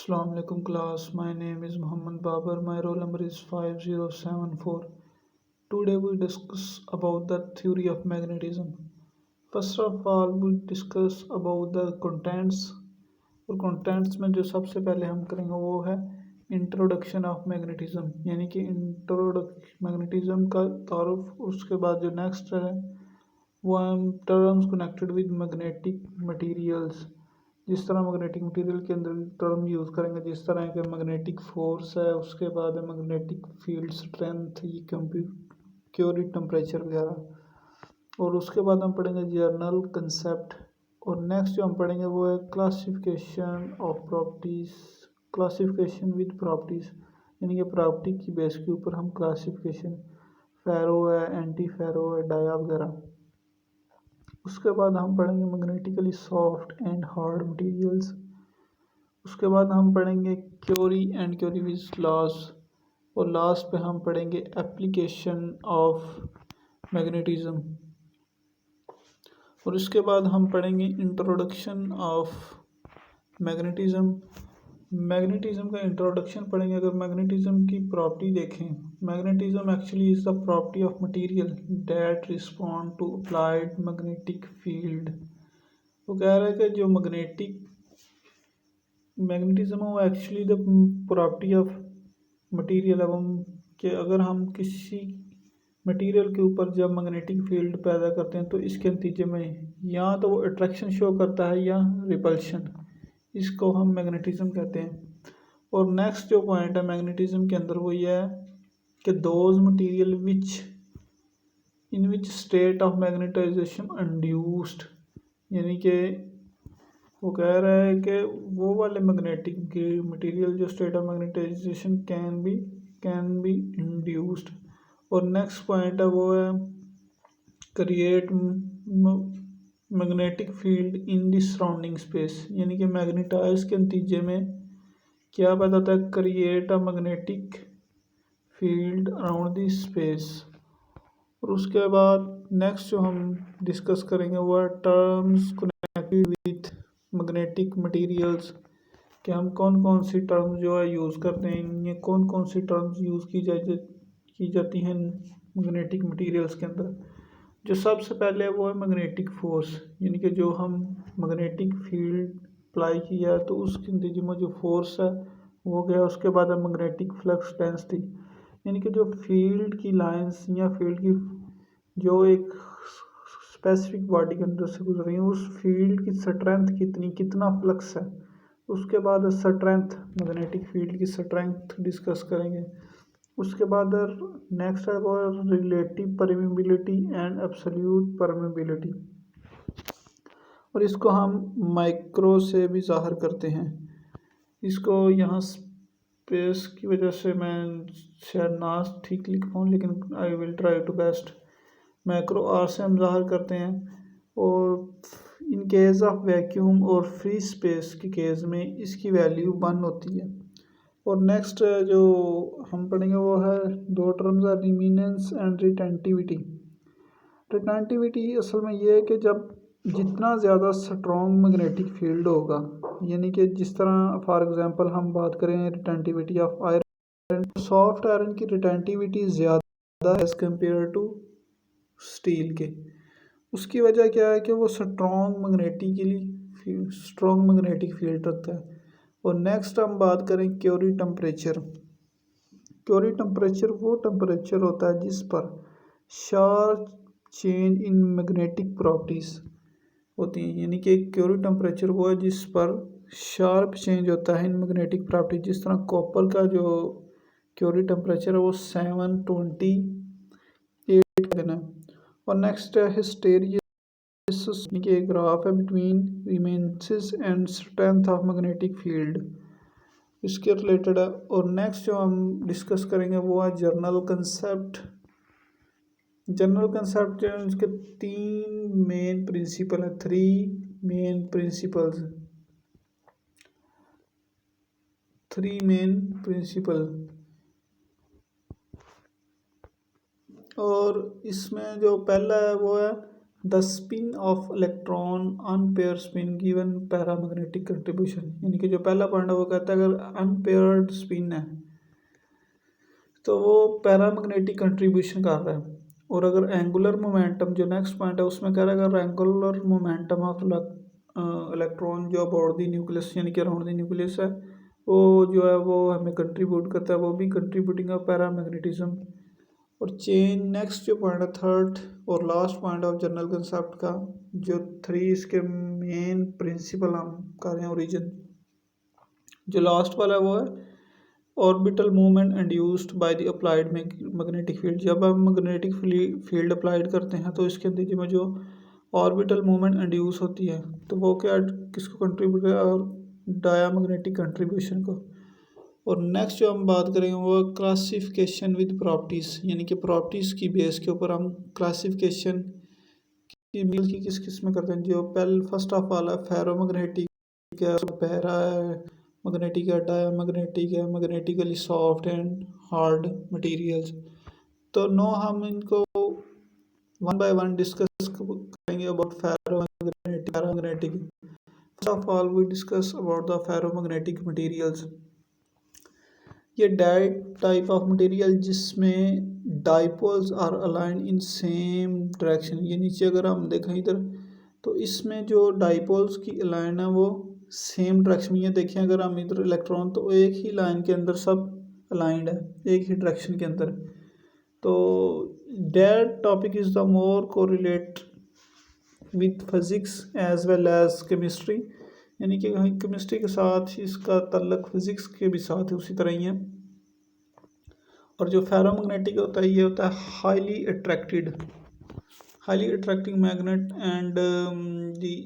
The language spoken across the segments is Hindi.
Assalamu alaikum class. My name is Muhammad Babar. My roll number is 5074. Today we discuss about the theory of magnetism. First of all, we discuss about the contents. और contents में जो सबसे पहले हम करेंगे वो है इंट्रोडक्शन ऑफ मैग्नेटिज्म, यानी कि मैग्नेटिज्म का तारुफ। उसके बाद जो नेक्स्ट है वो हम terms connected with magnetic materials, जिस तरह मैग्नेटिक मटेरियल के अंदर टर्म यूज़ करेंगे, जिस तरह के मैग्नेटिक फोर्स है, उसके बाद है मैग्नेटिक फील्ड स्ट्रेंथ, ये क्योरी टेम्परेचर वगैरह। और उसके बाद हम पढ़ेंगे जर्नल कंसेप्ट। और नेक्स्ट जो हम पढ़ेंगे वो है classification of properties, classification with properties, यानी कि प्रॉपर्टी की बेस के ऊपर हम क्लासिफिकेशन, फेरो है, एंटी फेरो है, डाया वगैरह। उसके बाद हम पढ़ेंगे magnetically soft and hard materials. उसके बाद हम पढ़ेंगे क्योरी एंड क्योरीज लॉस। और लास्ट पे हम पढ़ेंगे एप्लीकेशन ऑफ मैग्नेटिज्म। और उसके बाद हम पढ़ेंगे इंट्रोडक्शन ऑफ मैग्नेटिज्म। मैग्नेटिज्म का इंट्रोडक्शन पढ़ेंगे। अगर मैग्नेटिज्म की प्रॉपर्टी देखें, magnetism actually is the property of material that respond to applied magnetic field. वो कह रहा है कि जो मैग्नेटिज्म है वो actually the property of material है, कि अगर हम किसी मटेरियल के ऊपर जब मैग्नेटिक फील्ड पैदा करते हैं तो इसके नतीजे में या तो वो अट्रैक्शन शो करता है या रिपल्शन, इसको हम मैग्नेटिज्म कहते हैं। और नेक्स्ट जो पॉइंट है मैग्नेटिज्म के अंदर वो ये है कि those material in which state of magnetization induced, यानी कि वो कह रहा है कि वो वाले मैग्नेटिक मटेरियल जो state of magnetization can be induced. और नेक्स्ट पॉइंट है वो है create magnetic field in the surrounding space, यानी कि मैग्नेटाइज के नतीजे में क्या पैदा होता है, create a magnetic field around the space. और उसके बाद नेक्स्ट जो हम डिस्कस करेंगे वो है terms connected with magnetic materials, कि हम कौन कौन सी टर्म्स जो है यूज़ करते हैं, ये कौन कौन सी टर्म्स यूज़ की जाती हैं मैग्नेटिक मटेरियल्स के अंदर। जो सबसे पहले है वो है मैग्नेटिक फोर्स, यानी कि जो हम मैग्नेटिक फील्ड अप्लाई किया तो उसके नतीजे में जो फोर्स है वो गया। उसके बाद है मैग्नेटिक फ्लक्स डेंसिटी, यानी कि जो फील्ड की लाइंस या फील्ड की जो एक स्पेसिफिक बॉडी के अंदर से गुजर रही है उस फील्ड की स्ट्रेंथ कितना फ्लक्स है। उसके बाद स्ट्रेंथ, मैग्नेटिक फील्ड की स्ट्रेंथ डिस्कस करेंगे। उसके बाद नेक्स्ट है वो relative permeability and absolute permeability, और इसको हम माइक्रो से भी ज़ाहिर करते हैं। इसको यहाँ स्पेस की वजह से मैं शायद ना ठीक लिख पाऊँ, लेकिन I will try to best. Macro R से हम ज़ाहिर करते हैं। और इन केस ऑफ वैक्यूम और फ्री स्पेस के केस में इसकी वैल्यू 1 होती है। और नेक्स्ट जो हम पढ़ेंगे वो है दो टर्म्स है, रिमिनेंस एंड रिटेंटिविटी। रिटेंटिविटी असल में ये है कि जब जितना ज़्यादा स्ट्रॉन्ग मैग्नेटिक फील्ड होगा, यानी कि जिस तरह फॉर एग्जांपल हम बात करें retentivity of iron, soft iron की रिटेंटिविटी ज़्यादा एज़ कम्पेयर टू स्टील के। उसकी वजह क्या है कि वो स्ट्रॉन्ग मैग्नेटिक फील्ड रखता है। और नेक्स्ट हम बात करें क्योरी टेम्परेचर। क्योरी टेम्परेचर वो टेम्परेचर होता है जिस पर sharp change in magnetic properties होती हैं, यानी कि क्योरी टेम्परेचर वो है जिस पर शार्प चेंज होता है इन मैग्नेटिक प्रॉपर्टी। जिस तरह कॉपर का जो क्योरी टेम्परेचर है वो 728 देना है। और नेक्स्ट है हिस्टेरिसिस, कि एक ग्राफ है बिटवीन रिमेंसिस and strength of magnetic field, इसके रिलेटेड है। और नेक्स्ट जो हम डिस्कस करेंगे वो है जर्नल कंसेप्ट। जनरल कंसेप्ट इसके 3 मेन प्रिंसिपल है, 3 मेन प्रिंसिपल। और इसमें जो पहला है वो है the spin of electron unpaired spin given paramagnetic contribution, यानी कि जो पहला पॉइंट है वो कहता है अगर अनपेयर्ड स्पिन है तो वो पैरामैग्नेटिक कंट्रीब्यूशन कर रहा है। और अगर एंगुलर मोमेंटम जो नेक्स्ट पॉइंट है उसमें कह रहा है अगर एंगुलर मोमेंटम ऑफ इलेक्ट्रॉन जो अबाउट द न्यूक्लियस यानी कि अराउंड द न्यूक्लियस है वो जो है वो हमें कंट्रीब्यूट करता है, वो भी कंट्रीब्यूटिंग ऑफ पैरामैग्नेटिज्म। और चेन नेक्स्ट जो पॉइंट है थर्ड और last point of general concept का जो थ्री इसके मेन प्रिंसिपल हम कर रहे हैं ओरिजिन, जो लास्ट वाला है वो है orbital movement induced by the applied magnetic field. जब हम मैग्नेटिक फील्ड अप्लाइड करते हैं तो इसके अंदर में जो ऑर्बिटल मूवमेंट इंड्यूस होती है तो वो क्या किसको कंट्रीब्यूट है और डायामैग्नेटिक कंट्रीब्यूशन को। और नेक्स्ट जो हम बात करेंगे वो क्लासिफिकेशन विद प्रॉपर्टीज़, यानी कि प्रॉपर्टीज़ की बेस के ऊपर हम क्लासिफिकेशन की मिल की किस किस में करते हैं। जो पहले फर्स्ट ऑफ ऑल है फेरोमैग्नेटिक है, पैरा है, मैग्नेटिक है, डायामैग्नेटिक है, magnetically soft and hard materials. तो नो हम इनको वन बाय वन डिस्कस करेंगे about ferromagnetic. First of all we discuss about the ferromagnetic materials. ये टाइप ऑफ मटेरियल जिसमें dipoles are align in same direction. ये नीचे अगर हम देखें इधर तो इसमें जो डाइपोल्स की अलाइन है वो सेम डायरेक्शन में। ये देखें अगर हम इधर इलेक्ट्रॉन तो एक ही लाइन के अंदर सब अलाइंड है एक ही डायरेक्शन के अंदर। तो that topic is the more correlate with physics as well as chemistry, यानी कि केमिस्ट्री के साथ इसका तल्लक फिज़िक्स के भी साथ उसी तरह ही है। और जो फेरोमैग्नेटिक होता है ये होता है हाईली अट्रैक्टिंग मैग्नेट एंड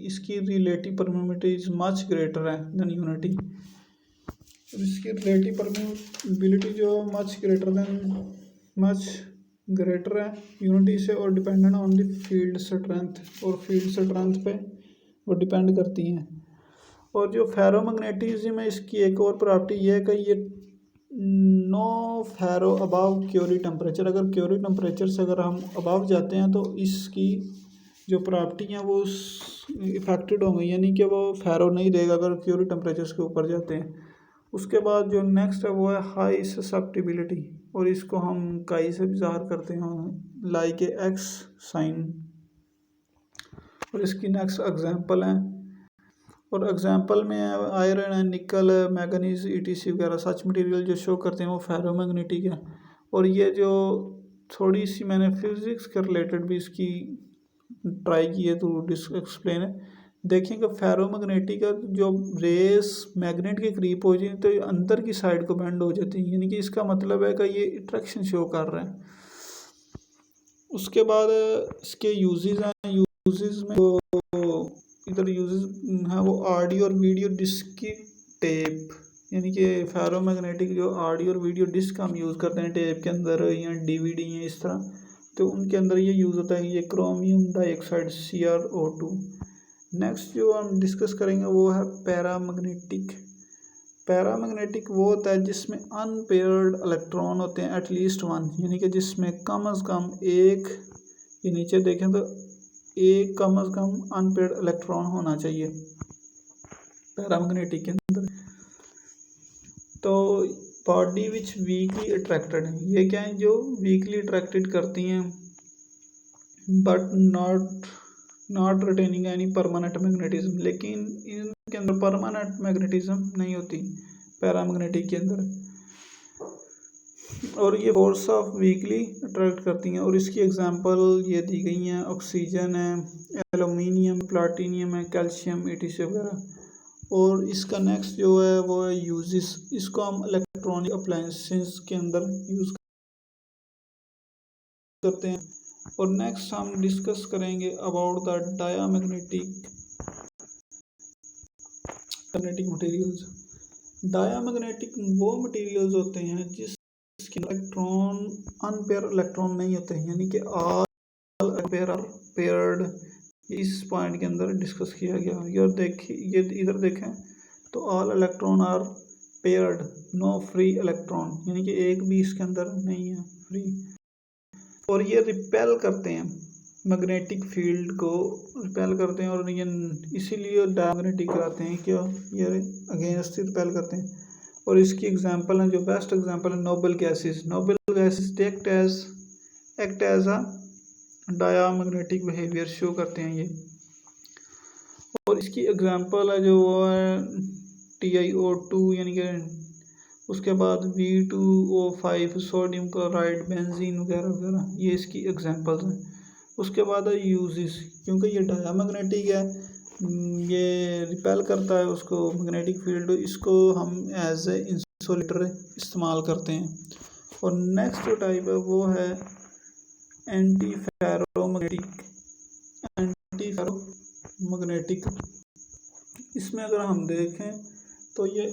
इसकी relative permittivity is much greater है देन यूनिटी। इसकी रिलेटिव परमिटिविटी जो मच ग्रेटर है यूनिटी से और dependent on the field strength, और फील्ड स्ट्रेंथ पे वो डिपेंड करती हैं। और जो फेरोमैग्नेटिज्म है इसकी एक और प्रॉपर्टी ये है कि ये नो फेरो अबव क्योरी टेम्परेचर। अगर क्योरी टेम्परेचर से अगर हम अबव जाते हैं तो इसकी जो प्रॉपर्टी हैं वो इफेक्टेड होंगी, यानी कि वो फेरो नहीं रहेगा अगर क्योरी टेम्परेचर के ऊपर जाते हैं। उसके बाद जो नेक्स्ट है वो है हाई ससेप्टिबिलिटी, और इसको हम काई से भी ज़ाहिर करते हैं लाइक ए एक्स साइन। और इसकी नेक्स्ट एग्जांपल है, और एग्जांपल में आयरन है, निकल है, मैंगनीज ईटीसी वगैरह सच मटेरियल जो शो करते हैं वो फेरोमैग्नेटिक है। और ये जो थोड़ी सी मैंने फिज़िक्स के रिलेटेड भी इसकी ट्राई की है तो एक्सप्लेन है। देखें कि फेरोमैग्नेटिक का जो रेस मैग्नेट के करीब हो जाए तो अंदर की साइड को बेंड हो जाती है, यानी कि इसका मतलब है कि ये अट्रैक्शन शो कर रहा है। उसके बाद इसके यूजेस हैं, यूजेस में इधर यूजेस है वो ऑडियो और वीडियो डिस्क की टेप, यानी कि फेरोमैग्नेटिक जो ऑडियो और वीडियो डिस्क हम यूज़ करते हैं टेप के अंदर या डीवीडी या इस तरह, तो उनके अंदर ये यूज़ होता है ये क्रोमियम डाइऑक्साइड CrO2। नेक्स्ट जो हम डिस्कस करेंगे वो है पैरामैग्नेटिक। पैरामैग्नेटिक वो होता है जिसमें अनपेयर्ड इलेक्ट्रॉन होते हैं एटलीस्ट वन, यानी कि जिसमें कम अज़ कम एक, ये नीचे देखें तो एक कम अज़ कम अनपेयर्ड इलेक्ट्रॉन होना चाहिए पैरामैग्नेटिक के अंदर। तो बॉडी विच वीकली अट्रैक्टेड है, ये क्या है जो वीकली अट्रैक्टेड करती हैं but not retaining any permanent magnetism, लेकिन इनके अंदर परमानेंट मैग्नेटिज्म नहीं होती पैरामैग्नेटिक के अंदर। और ये फोर्स ऑफ वीकली अट्रैक्ट करती हैं, और इसकी एग्जांपल ये दी गई हैं ऑक्सीजन है, एलुमिनियम, प्लाटिनियम है, कैल्शियम ETC वगैरह। और इसका नेक्स्ट जो है वो है यूजेस, इसको हम इलेक्ट्रॉनिक अप्लायंसेस के अंदर यूज़ करते हैं। और नेक्स्ट हम डिस्कस करेंगे about the diamagnetic materials. Diamagnetic वो मटेरियल्स होते हैं जिसके इलेक्ट्रॉन अनपेयर इलेक्ट्रॉन नहीं होते हैं, यानी कि ऑल पेयर आर पेयर्ड। इस पॉइंट के अंदर डिस्कस किया गया। ये इधर देखें तो all electron are paired, no free electron, यानी कि एक भी इसके अंदर नहीं है फ्री। और ये रिपेल करते हैं, मैग्नेटिक फील्ड को रिपेल करते हैं और ये इसीलिए डायमैग्नेटिक कराते हैं, क्या ये अगेंस्ट रिपेल करते हैं। और इसकी एग्जांपल है, जो बेस्ट एग्जांपल है, noble gases. Noble gases act as a diamagnetic behaviour show करते हैं ये। और इसकी एग्जांपल है जो वो है TiO2 यानी कि, उसके बाद V2O5 सोडियम क्लोराइड, बेंजीन वगैरह वगैरह, ये इसकी एग्जांपल्स हैं। उसके बाद है यूजेस, क्योंकि ये डायमैग्नेटिक है, ये रिपेल करता है उसको मैग्नेटिक फील्ड, इसको हम एज ए इंसुलेटर इस्तेमाल करते हैं। और नेक्स्ट जो टाइप है वो है एंटी फेरोमैग्नेटिक। इसमें अगर हम देखें तो ये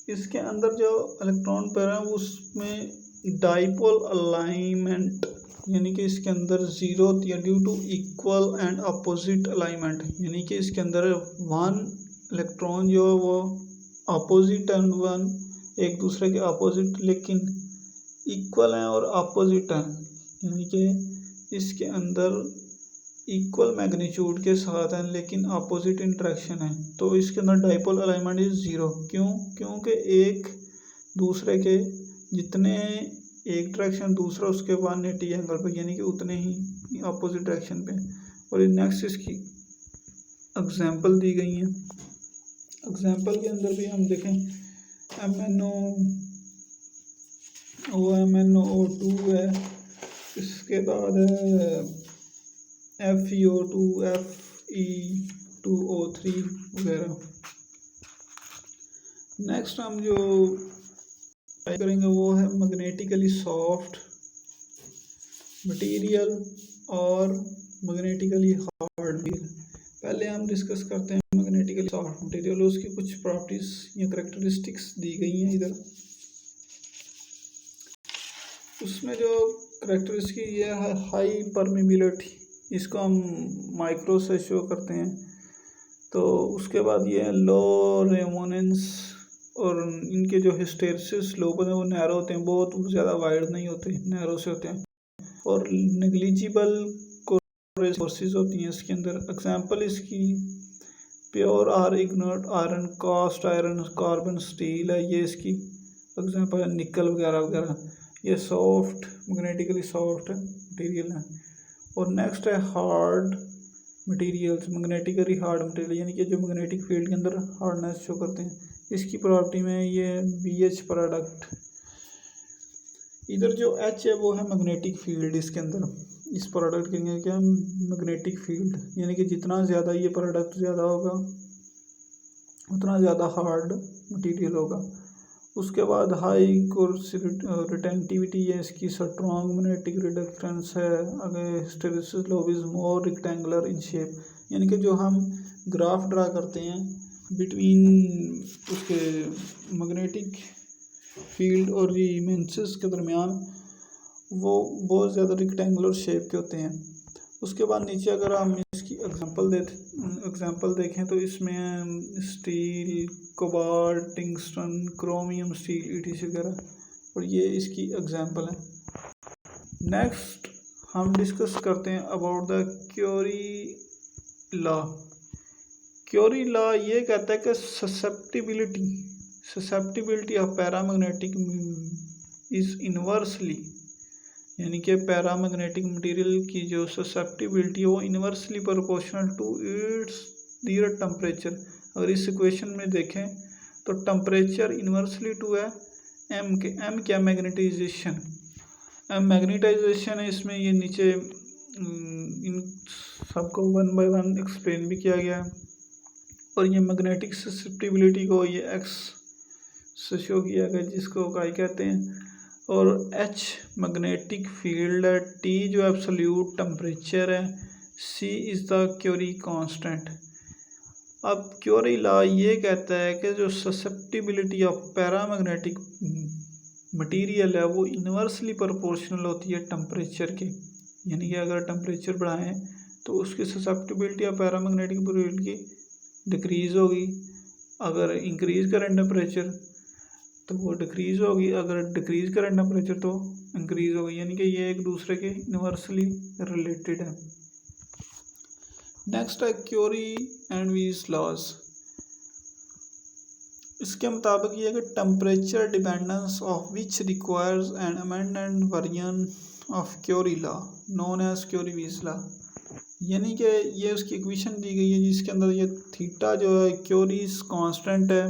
इसके अंदर जो इलेक्ट्रॉन पेयर है उसमें डाइपोल अलाइनमेंट, यानी कि इसके अंदर जीरो होती है due to equal and opposite alignment, यानी कि इसके अंदर वन इलेक्ट्रॉन जो है वो अपोजिट एंड वन एक दूसरे के अपोजिट लेकिन इक्वल हैं और अपोजिट हैं, यानी कि इसके अंदर इक्वल मैग्नीट्यूड के साथ हैं लेकिन अपोजिट इंटरेक्शन है, तो इसके अंदर डाइपोल अलाइनमेंट इज जीरो। क्योंकि एक दूसरे के जितने एक डायरेक्शन दूसरा उसके 180 एंगल पे, यानी कि उतने ही अपोजिट डायरेक्शन पे। और नेक्स्ट इसकी एग्जांपल दी गई हैं। एग्जांपल के अंदर भी हम देखें MnO2 है, इसके बाद है FeO2, Fe2O3 वगैरह। नेक्स्ट हम जो ट्राई करेंगे वो है मैग्नेटिकली सॉफ्ट मटेरियल और मैग्नेटिकली हार्ड मटेरियल। पहले हम डिस्कस करते हैं मैग्नेटिकली सॉफ्ट मटेरियल, उसकी कुछ प्रॉपर्टीज या करेक्टरिस्टिक्स दी गई हैं इधर। उसमें जो करेक्टरिस्टिक ये है हाई परमेबिलिटी, इसको हम माइक्रो से शो करते हैं। तो उसके बाद ये लो रेमोनेंस, और इनके जो हिस्टेरिसिस लोब हैं वो नैरो होते हैं, बहुत ज़्यादा वाइड नहीं होते, नैरो से होते हैं। और नेग्लिजिबल सोर्सेज होती हैं इसके अंदर। एग्जांपल इसकी प्योर और ignored iron, cast iron, carbon steel है, ये इसकी एग्जांपल है, निकल वगैरह वगैरह। ये सॉफ्ट मैग्नेटिकली सॉफ्ट मटेरियल है। और नेक्स्ट है hard materials, magnetically hard material, यानी कि जो मैग्नेटिक फील्ड के अंदर हार्डनेस शो करते हैं। इसकी प्रॉपर्टी में ये BH प्रोडक्ट, इधर जो H है वो है मैग्नेटिक फील्ड, इसके अंदर इस प्रोडक्ट के लिए क्या मैग्नेटिक फील्ड, यानी कि जितना ज़्यादा ये प्रोडक्ट ज़्यादा होगा उतना ज़्यादा हार्ड मटेरियल होगा। उसके बाद हाई रिटेंटिविटी है इसकी, स्ट्रॉन्ग मैग्नेटिक रिडक्टेंस है, अगर hysteresis lobe is more rectangular in shape, यानी कि जो हम ग्राफ ड्रा करते हैं बिटवीन उसके मैग्नेटिक फील्ड और रिमेंसेस के दरमियान, वो बहुत ज़्यादा रेक्टेंगुलर शेप के होते हैं। उसके बाद नीचे अगर हम इसकी एग्जांपल देखें तो इसमें steel, cobalt, tungsten, chromium steel, ETC वगैरह, और ये इसकी एग्जांपल है। नेक्स्ट हम डिस्कस करते हैं about the Curie law. Curie law ये कहता है कि susceptibility of paramagnetic is inversely, यानी कि पैरामैग्नेटिक मटेरियल की जो ससेप्टिबिलिटी है वो inversely proportional to its dear temperature. अगर इस इक्वेशन में देखें तो टेम्परेचर इनवर्सली टू है M के। M क्या मैग्नेटाइजेशन, M मैग्नेटाइजेशन है। इसमें ये नीचे इन सबको 1 बाय 1 एक्सप्लेन भी किया गया है। और ये मैग्नेटिक ससेप्टिबिलिटी को ये X से शो किया गया, जिसको काई कहते हैं। और H मैग्नेटिक फील्ड है, T जो एब्सोल्यूट टेम्परेचर है, C is the query constant. अब क्योरी लॉ ये कहता है कि जो ससेप्टिबिलिटी ऑफ पैरामैग्नेटिक मटेरियल है वो इन्वर्सली प्रोपोर्शनल होती है टेम्परेचर के, यानी कि अगर टेम्परेचर बढ़ाएं तो उसकी ससेप्टिबिलिटी ऑफ पैरामैग्नेटिक मटेरियल की डिक्रीज़ होगी, अगर इंक्रीज़ करें टेम्परेचर तो वो डिक्रीज़ होगी, अगर डिक्रीज़ करें टेम्परेचर तो इंक्रीज होगा, यानी कि ये एक दूसरे के इन्वर्सली रिलेटेड है। नेक्स्ट है क्यूरी एंड वीज लॉज। इसके मुताबिक ये कि temperature dependence of which requires an amended version of Curie law known as Curie Weiss law, यानी कि ये उसकी इक्वेशन दी गई है जिसके अंदर ये थीटा जो है क्यूरीज कांस्टेंट है,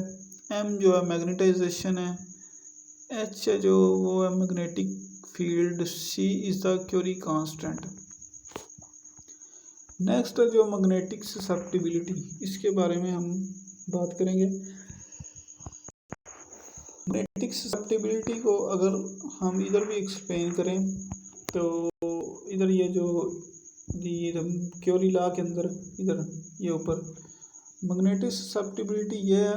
एम जो है मैग्नेटाइजेशन है, एच है जो वो है magnetic field, C is the Curie constant. Next है जो मैग्नेटिक ससेप्टिबिलिटी, इसके बारे में हम बात करेंगे। मैग्नेटिक ससेप्टिबिलिटी को अगर हम इधर भी एक्सप्लेन करें तो इधर ये जो क्यूरी लॉ के अंदर इधर ये ऊपर मैग्नेटिक ससेप्टिबिलिटी ये है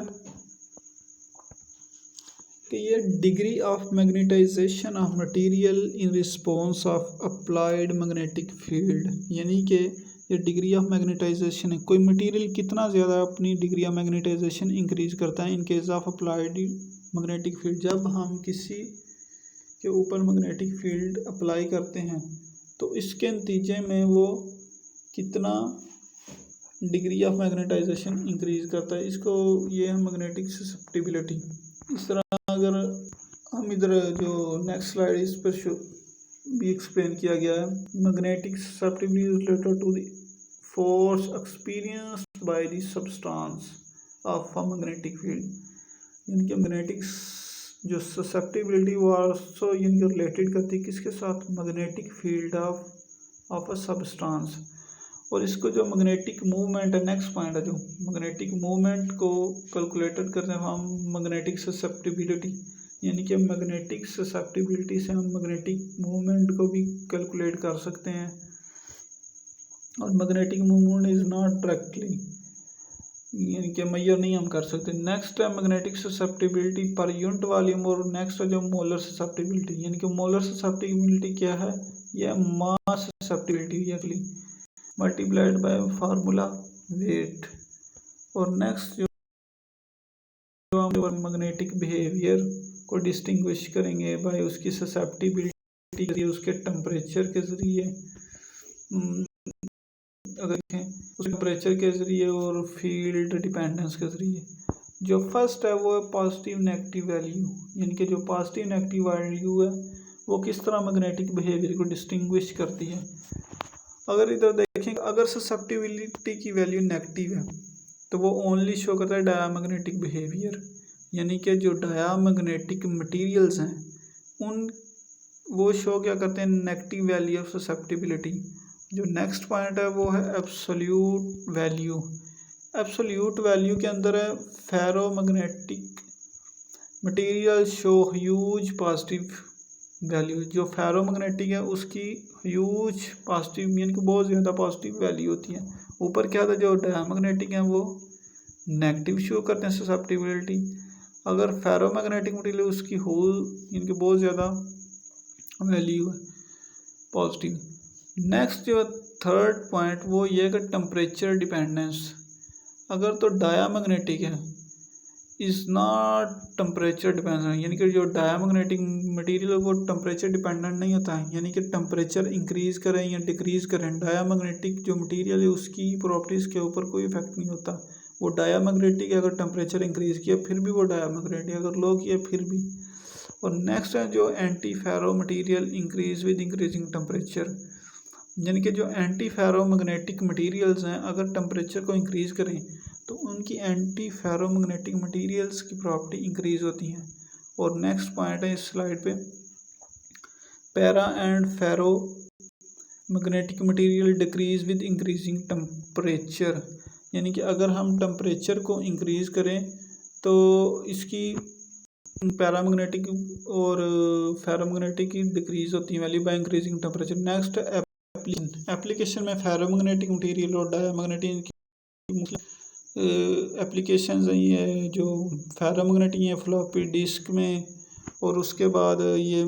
कि ये degree of magnetization of material in response of applied magnetic field, यानी कि ये डिग्री ऑफ मैग्नेटाइजेशन है, कोई मटेरियल कितना ज़्यादा अपनी डिग्री ऑफ मैग्नेटाइजेशन इंक्रीज करता है इन case of applied magnetic field. जब हम किसी के ऊपर मैग्नेटिक फील्ड अप्लाई करते हैं तो इसके नतीजे में वो कितना डिग्री ऑफ मैग्नेटाइजेशन इंक्रीज करता है, इसको ये है मैग्नेटिक ससेप्टिबिलिटी। इस तरह अगर हम इधर जो नेक्स्ट स्लाइड इस पर भी एक्सप्लेन किया गया है, magnetic susceptibility is related to the force experienced by the substance of a magnetic field, यानी कि मैग्नेटिक जो ससेप्टिबिलिटी वो आल्सो यानी कि रिलेटेड करती है किसके साथ, magnetic field of a substance. और इसको जो मैग्नेटिक मूवमेंट है, नेक्स्ट पॉइंट है जो मैग्नेटिक मूवमेंट को कैलकुलेटेड करते हैं हम मैग्नेटिक ससेप्टिबिलिटी, यानी कि मैग्नेटिक ससेप्टिबिलिटी से हम मैग्नेटिक मूवमेंट को भी कैलकुलेट कर सकते हैं। और magnetic movement is not directly यानी कि मेजर नहीं हम कर सकते। नेक्स्ट है magnetic susceptibility per unit volume, और नेक्स्ट है जो मोलर ससेप्टिबिलिटी, यानी कि मोलर ससेप्टिबिलिटी क्या है, यह मास ससेप्टिबिलिटी अगली मल्टीप्लाइड बाय फार्मूला वेट। और नेक्स्ट जो हम मैग्नेटिक बिहेवियर को डिस्टिंग्विश करेंगे बाय उसकी ससेप्टिबिलिटी उसके टेम्परेचर के ज़रिए, अगर देखें उस टेम्परेचर के ज़रिए और फील्ड डिपेंडेंस के ज़रिए। जो फर्स्ट है वो है पॉजिटिव नेगेटिव वैल्यू, यानी कि जो पॉजिटिव नेगेटिव वैल्यू है वो किस तरह मैग्नेटिक बिहेवियर को डिस्टिंग्विश करती है। अगर इधर देखें अगर ससेप्टिबिलिटी की वैल्यू नेगेटिव है तो वो ओनली शो करता है डायामैग्नेटिक बिहेवियर, यानी कि जो डायामैग्नेटिक मटेरियल्स हैं उन वो शो क्या करते हैं, नेगेटिव वैल्यू ऑफ ससेप्टिबिलिटी। जो नेक्स्ट पॉइंट है वो है एब्सोल्यूट वैल्यू। एब्सोल्यूट वैल्यू के अंदर है ferromagnetic material show huge positive value, जो फेरोमैग्नेटिक है उसकी ह्यूज पॉजिटिव यानी कि बहुत ज़्यादा पॉजिटिव वैल्यू होती है। ऊपर क्या था जो डायमैग्नेटिक है वो नेगेटिव शो करते हैं ससेप्टिबिलिटी, अगर फेरोमैग्नेटिक मटेरियल उसकी होल यानी कि बहुत ज़्यादा वैल्यू है पॉजिटिव। नेक्स्ट जो थर्ड पॉइंट वो ये कि टेम्परेचर डिपेंडेंस, अगर तो डायामैग्नेटिक है इज़ नॉट टेम्परेचर डिपेंडेंट, यानी कि जो डायामैग्नेटिक मटेरियल है वो टेम्परेचर डिपेंडेंट नहीं होता है, यानी कि टेम्परेचर इंक्रीज़ करें या डिक्रीज़ करें डायामैग्नेटिक जो मटेरियल है उसकी प्रॉपर्टीज़ के ऊपर कोई इफेक्ट नहीं होता। वो डायामैग्नेटिक है, अगर टेम्परेचर इंक्रीज़ किया फिर भी वो डायामैग्नेटिक, अगर लो किया फिर भी। और नेक्स्ट है जो anti ferro material increase with increasing temperature, यानी कि जो एंटी फेरोमैग्नेटिक मटेरियल्स हैं अगर टेम्परेचर को इंक्रीज़ करें तो उनकी एंटी फेरोमैग्नेटिक मटेरियल्स की प्रॉपर्टी इंक्रीज़ होती हैं। और नेक्स्ट पॉइंट है इस स्लाइड पे para and ferro magnetic material decrease with increasing temperature, यानी कि अगर हम टेम्परेचर को इंक्रीज़ करें तो इसकी पैरामैग्नेटिक और फेरोमैग्नेटिक की डिक्रीज़ होती है value by increasing temperature. Next application में फेरोमैग्नेटिक मटेरियल और डायामैग्नेटिक एप्लीकेशंस ये जो फेरोमैग्नेटिक है फ्लॉपी डिस्क में, और उसके बाद ये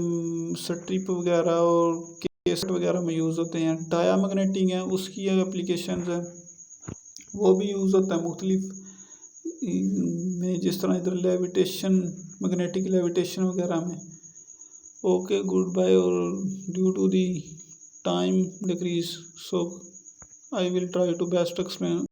स्ट्रिप वगैरह और केसेट वगैरह में यूज़ होते हैं। डायामैग्नेटिक है उसकी एप्लीकेशंस है वो भी यूज़ होता है मुख्तलिफ में, जिस तरह इधर लेविटेशन मैग्नेटिक लेविटेशन वगैरह में। Okay, goodbye. Or due to the time decrease, so I will try to best explain.